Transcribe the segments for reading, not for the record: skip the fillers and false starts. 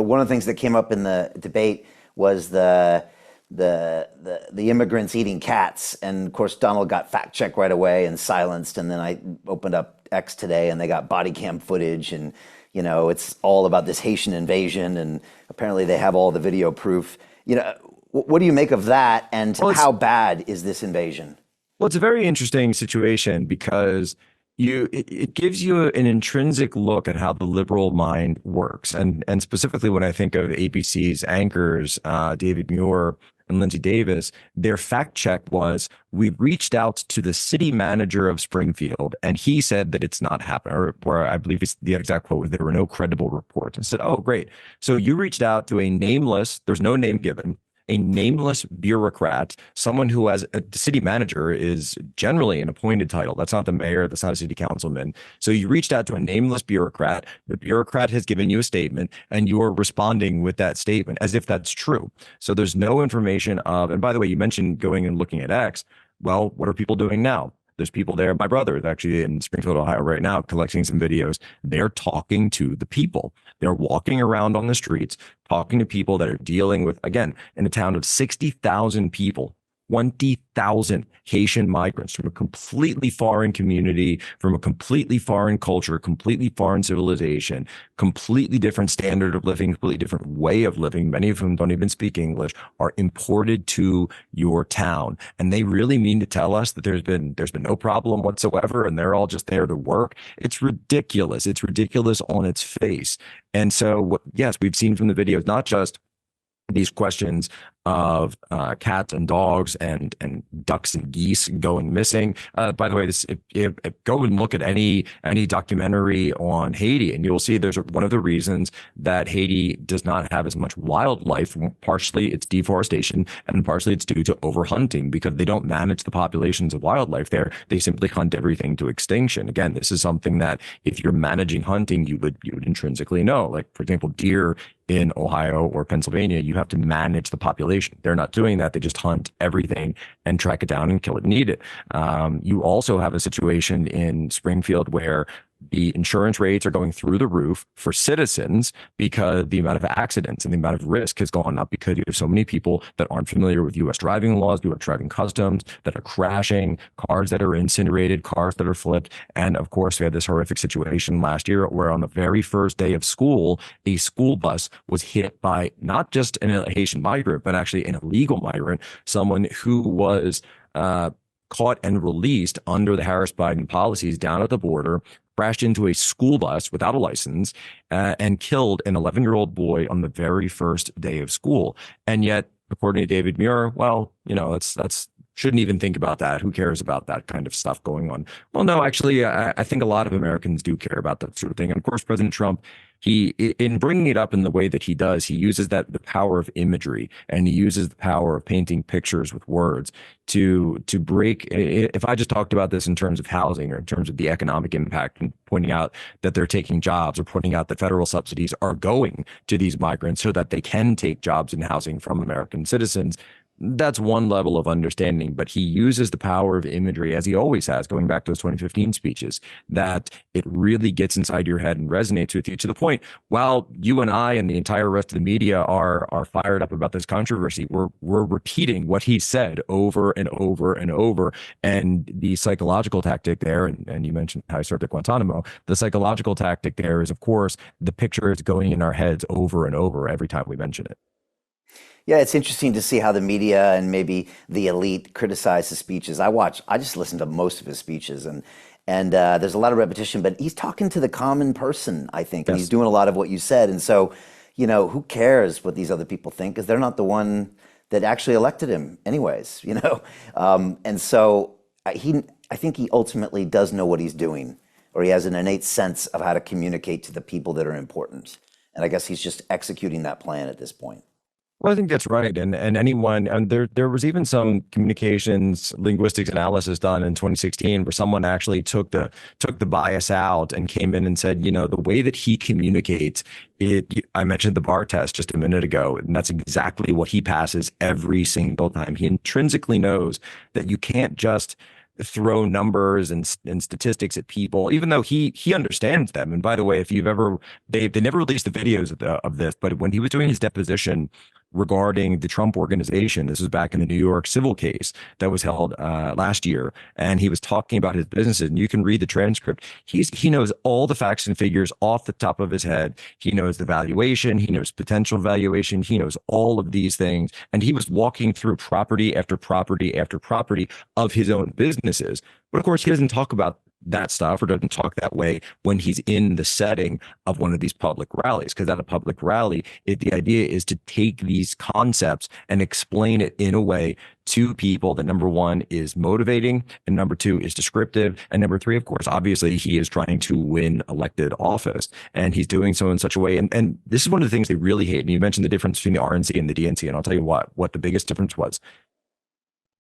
one of the things that came up in the debate was the immigrants eating cats, and of course Donald got fact checked right away and silenced. And then I opened up X today, and they got body cam footage, and it's all about this Haitian invasion, and apparently they have all the video proof. What do you make of that, and Well, how bad is this invasion? it's a very interesting situation because it gives you an intrinsic look at how the liberal mind works, and specifically when I think of ABC's anchors, David Muir and Lindsay Davis, their fact check was, we reached out to the city manager of Springfield, and he said that it's not happening, or I believe it's the exact quote was, there were no credible reports. And said, oh, great. So you reached out to a nameless, there's no name given, a nameless bureaucrat, someone who, as a city manager, is generally an appointed title. That's not the mayor, that's not a city councilman. So you reached out to a nameless bureaucrat. The bureaucrat has given you a statement, and you're responding with that statement as if that's true. So there's no information of, and by the way, you mentioned going and looking at X. Well, what are people doing now? There's people there. My brother is actually in Springfield, Ohio right now, collecting some videos. They're talking to the people. They're walking around on the streets, talking to people that are dealing with, again, in a town of 60,000 people, 20,000 Haitian migrants from a completely foreign community, from a completely foreign culture, completely foreign civilization, completely different standard of living, completely different way of living. Many of whom don't even speak English, are imported to your town. And they really mean to tell us that there's been no problem whatsoever, and they're all just there to work. It's ridiculous. It's ridiculous on its face. And so, yes, we've seen from the videos, not just these questions of cats and dogs and ducks and geese going missing. By the way, if go and look at any documentary on Haiti, and you'll see there's one of the reasons that Haiti does not have as much wildlife. Partially it's deforestation, and partially it's due to overhunting, because they don't manage the populations of wildlife there. They simply hunt everything to extinction. Again, this is something that if you're managing hunting, you would intrinsically know. Like, for example, deer in Ohio or Pennsylvania, you have to manage the population. They're not doing that. They just hunt everything and track it down and kill it and eat it. You also have a situation in Springfield where the insurance rates are going through the roof for citizens, because the amount of accidents and the amount of risk has gone up, because you have so many people that aren't familiar with U.S. driving laws, U.S. driving customs, that are crashing, cars that are incinerated, cars that are flipped. And of course, we had this horrific situation last year where on the very first day of school, a school bus was hit by not just an Haitian migrant, but actually an illegal migrant, someone who was caught and released under the Harris-Biden policies down at the border, crashed into a school bus without a license, and killed an 11-year-old boy on the very first day of school. And yet, according to David Muir, well, that's shouldn't even think about that. Who cares about that kind of stuff going on? Well, no, actually, I think a lot of Americans do care about that sort of thing. And of course, President Trump, in bringing it up in the way that he does, he uses the power of imagery, and he uses the power of painting pictures with words to break. If I just talked about this in terms of housing, or in terms of the economic impact, and pointing out that they're taking jobs, or pointing out that federal subsidies are going to these migrants so that they can take jobs and housing from American citizens, that's one level of understanding. But he uses the power of imagery, as he always has, going back to his 2015 speeches, that it really gets inside your head and resonates with you, to the point, while you and I and the entire rest of the media are fired up about this controversy, we're repeating what he said over and over and over. And the psychological tactic there, and you mentioned how he served at Guantanamo, the psychological tactic there is, of course, the picture is going in our heads over and over every time we mention it. Yeah, it's interesting to see how the media and maybe the elite criticize his speeches. I just listen to most of his speeches, and there's a lot of repetition, but he's talking to the common person, I think, and he's Yes. doing a lot of what you said. And so, who cares what these other people think? Because they're not the one that actually elected him, anyways. And so I think he ultimately does know what he's doing, or he has an innate sense of how to communicate to the people that are important. And I guess he's just executing that plan at this point. Well, I think that's right. And anyone, and there was even some communications linguistics analysis done in 2016 where someone actually took the bias out and came in and said, the way that he communicates it, I mentioned the bar test just a minute ago, and that's exactly what he passes every single time. He intrinsically knows that you can't just throw numbers and statistics at people, even though he understands them. And by the way, if you've ever they never released the videos of this, but when he was doing his deposition regarding the Trump organization, this was back in the New York civil case that was held last year, and he was talking about his businesses, and you can read the transcript. He knows all the facts and figures off the top of his head. He knows the valuation, he knows potential valuation, he knows all of these things, and he was walking through property after property after property of his own businesses. But of course, he doesn't talk about that stuff or doesn't talk that way when he's in the setting of one of these public rallies. Because at a public rally, the idea is to take these concepts and explain it in a way to people that, number one, is motivating, and number two, is descriptive, and number three, of course, obviously, he is trying to win elected office, and he's doing so in such a way. And this is one of the things they really hate. And you mentioned the difference between the RNC and the DNC, and I'll tell you what the biggest difference was.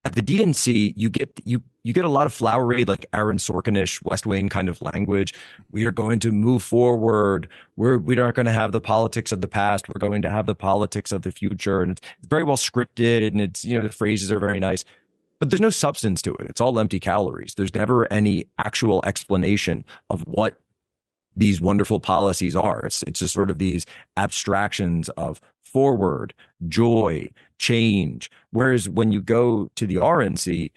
At the DNC, you get a lot of flowery, like Aaron Sorkin-ish, West Wing kind of language. We are going to move forward. We aren't going to have the politics of the past. We're going to have the politics of the future. And it's very well scripted, and it's, the phrases are very nice, but there's no substance to it. It's all empty calories. There's never any actual explanation of what these wonderful policies are. It's just sort of these abstractions of forward, joy, change. Whereas when you go to the RNC,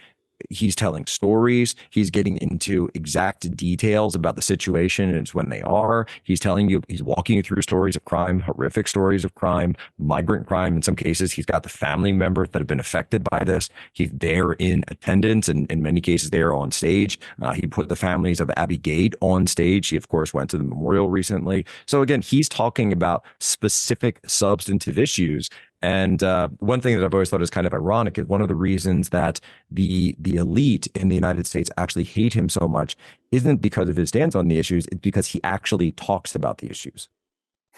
he's telling stories. He's getting into exact details about the situation and it's when they are. He's telling you, he's walking you through stories of crime, horrific stories of crime, migrant crime. In some cases, he's got the family members that have been affected by this. He's there in attendance, and in many cases, they're on stage. He put the families of Abby Gate on stage. He, of course, went to the memorial recently. So again, he's talking about specific substantive issues. And one thing that I've always thought is kind of ironic is one of the reasons that the elite in the United States actually hate him so much isn't because of his stance on the issues. It's because he actually talks about the issues.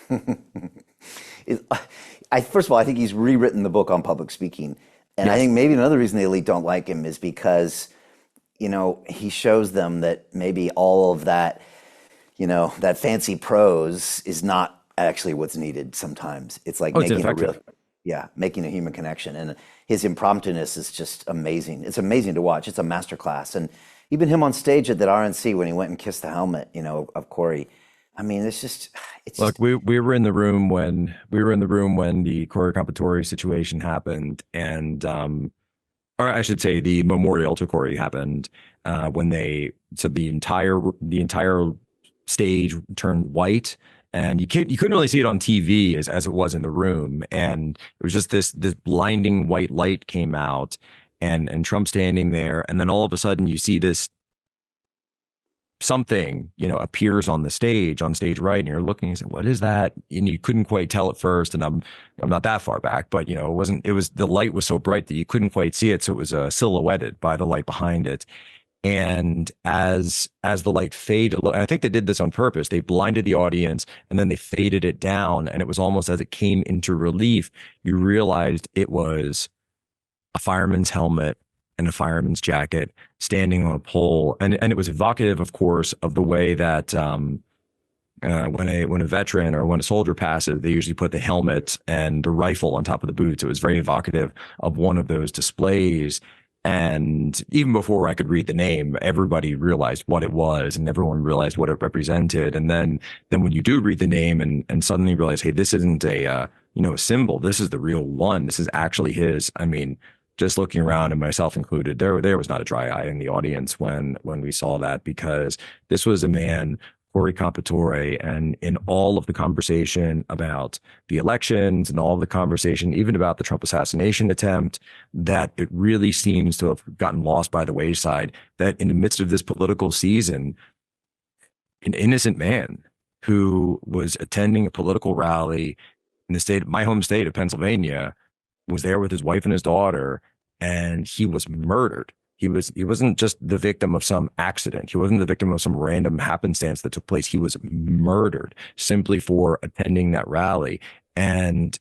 First of all, I think he's rewritten the book on public speaking. And I think maybe another reason the elite don't like him is because, he shows them that maybe all of that, that fancy prose is not actually what's needed sometimes. It's like making a human connection. And his impromptu-ness is just amazing. It's amazing to watch. It's a masterclass. And even him on stage at that RNC when he went and kissed the helmet, of Corey. I mean, Look, we were in the room when the Corey Compatore situation happened, and or I should say the memorial to Corey happened, when the entire stage turned white. And you couldn't really see it on TV as it was in the room, and it was just this blinding white light came out, and Trump standing there, and then all of a sudden you see this something appears on stage right, and you're looking and say, what is that? And you couldn't quite tell at first, and I'm not that far back, but the light was so bright that you couldn't quite see it, so it was silhouetted by the light behind it. And as the light faded, and I think they did this on purpose, they blinded the audience and then they faded it down. And it was almost as it came into relief, you realized it was a fireman's helmet and a fireman's jacket standing on a pole. And it was evocative, of course, of the way that when a veteran or when a soldier passes, they usually put the helmet and the rifle on top of the boots. It was very evocative of one of those displays. And even before I could read the name, everybody realized what it was, and everyone realized what it represented. And then when you do read the name and suddenly realize, hey, this isn't a symbol. This is the real one. This is actually his. I mean, just looking around, and myself included, there was not a dry eye in the audience when we saw that, because this was a man, Corey Compatore, and in all of the conversation about the elections and all of the conversation, even about the Trump assassination attempt, that it really seems to have gotten lost by the wayside, that in the midst of this political season, an innocent man who was attending a political rally in my home state of Pennsylvania, was there with his wife and his daughter, and he was murdered. He wasn't just the victim of some accident. He wasn't the victim of some random happenstance that took place. He was murdered simply for attending that rally. And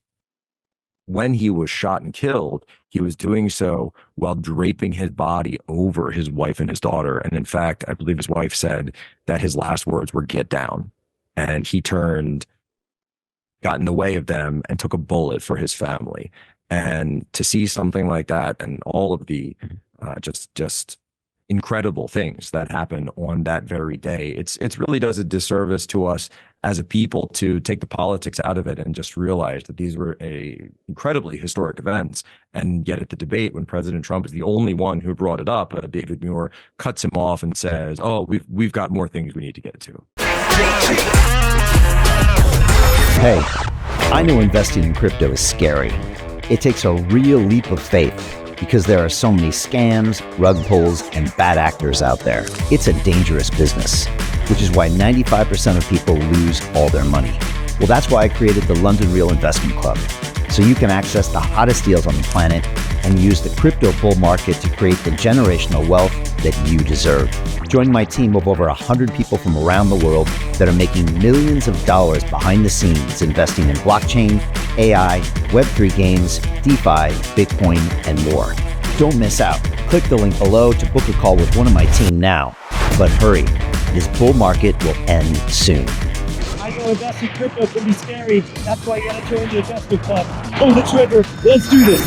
when he was shot and killed, he was doing so while draping his body over his wife and his daughter. And in fact, I believe his wife said that his last words were, "Get down." And he got in the way of them and took a bullet for his family. And to see something like that, and all of the just incredible things that happen on that very day. It's really does a disservice to us as a people to take the politics out of it and just realize that these were incredibly historic events. And yet at the debate, when President Trump is the only one who brought it up, David Muir cuts him off and says, "Oh, we've got more things we need to get to." Hey, I know investing in crypto is scary. It takes a real leap of faith because there are so many scams, rug pulls, and bad actors out there. It's a dangerous business, which is why 95% of people lose all their money. Well, that's why I created the London Real Investment Club, so you can access the hottest deals on the planet and use the crypto bull market to create the generational wealth that you deserve. Join my team of over 100 people from around the world that are making millions of dollars behind the scenes investing in blockchain, AI, Web3 games, DeFi, Bitcoin, and more. Don't miss out. Click the link below to book a call with one of my team now. But hurry, this bull market will end soon. I know investing in crypto can be scary. That's why you gotta join the investment club. Pull the trigger. Let's do this.